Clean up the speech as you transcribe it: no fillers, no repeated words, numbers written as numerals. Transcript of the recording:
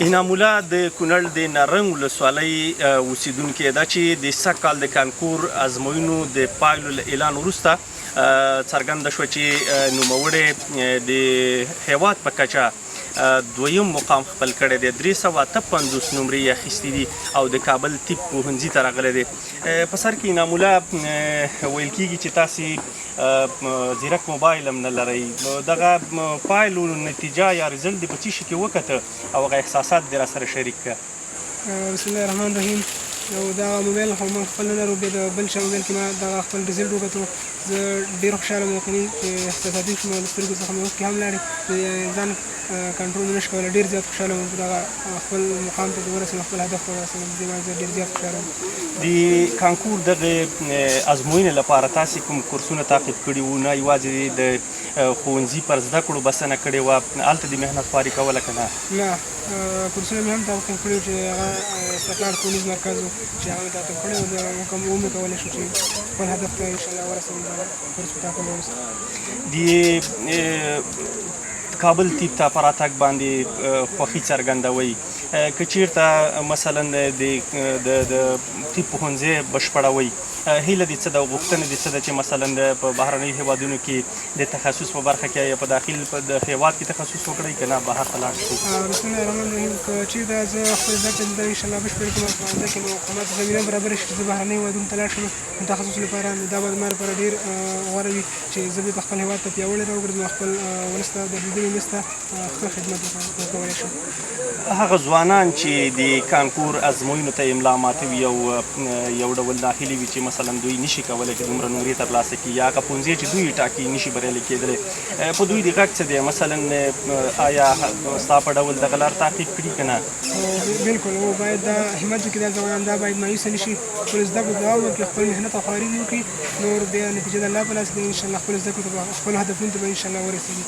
انعام الله د کونړ د نارنج ولسوالۍ اوسیدونکی ده چې د سږ کال د کانکور ازموینو د پایلو له اعلان وروسته څرګنده شوه چې نوموړی د هیواد په کچه دویم مقام خپل کړی دی. 358 نمرې یې اخیستې دي او د کابل طب پوهنځي ته راغلی دی. په سر کې انعام الله ویل کېږي چې تاسې ځیرک موبایل هم نه لرئ. دغه پایلو نتیجه یا رزلټ دې په څه شي کې وکته او هغه احساسات دې راسره شریک کړه؟ بسم الله الرحمن الرحیم. او دغه موبایل خو ما خپل نه لرو، بیا د بل چا موبایل کې ما دغه خپل رزلټ وکتو. زه ډېر خوشحاله وم، یقیني چې احساساتي شوم، د سترګو څخه مې اوښکې هم لاړې، ځان کنټرول مې نه شو کولی. ډېر زیات خوشحاله وم دغه خپل مقام ته ورسېدم، خپل هدف ته ورسېدم. دې باندې زه ډېر زیات خوشحاله وم. د کانکور دغه ازموینې لپاره تاسې کوم کورسونه تعقیب کړي وو؟ نه یوازې د ښوونځي پر زده کړو بسنه کړې وه، هلته دې محنت خواري کوله که نه؟ نه، کورسونه مې هم تعقیب کړي وو چې هغه استقلال ښوونیز مرکز و چې هغه مې تعقیب کړی و. ومې کولی شو چې خپل هدف ته انشاءالله ورسوم. دغه کورس په تعقیب وروسته د کابل طب ته په راتګ باندې خوښي څرګندوئ. که چېرته مثلا د طب پوهنځی بشپړوئ، هیله دې څه ده او غوښتنه دې څه ده چې مثلا په بهرنیو هیوادونو کې د تخصص په برخه کې یا په داخل د هیواد کې تخصص وکړئ که نه بهر ته لاړ شئ؟ بسم الله الرحمن الرحیم. که چېرته زه خپل زده کړې دلته انشاءالله بشپړې کړم په ښوونځي کې، نو که ماته زمینه برابره شي چې زه بهرنیو هیوادونو ته لاړ شم د تخصص لپاره، نو دا به زما لپاره ډېر غوره وي چې زه بېرته خپل هیواد ته پیاوړی راوګرځم، خپل ولس ته د لیدلي ولس ته ښه خدمت وکړی شم. هغه ځوانان چې د کانکور ازموینو ته املا ماتوي او یو ډول ناهیلي وي چې مثلا دوی نشي کولی چې دومره نمرې ترلاسه کړي، یا هغه ښوونځی چې دوی ټاکي نشي بریالي کېدلی، په دوی د غږ څه دی؟ مثلا آیا ستا په ډول دغه لار تعقیب کړي که نه؟ بلکل، او باید دا همت وکړي دا ځوانان، دا باید مایوسه نه شي، خپل زده کړو دوام وکړي، خپل محنت او خواري وکړي، نور بیا نتیجه د الله په لاس کې ده. انشاءالله خپل زده کړو ته به خپلو هدفونو ته به انشاءالله ورسېږي.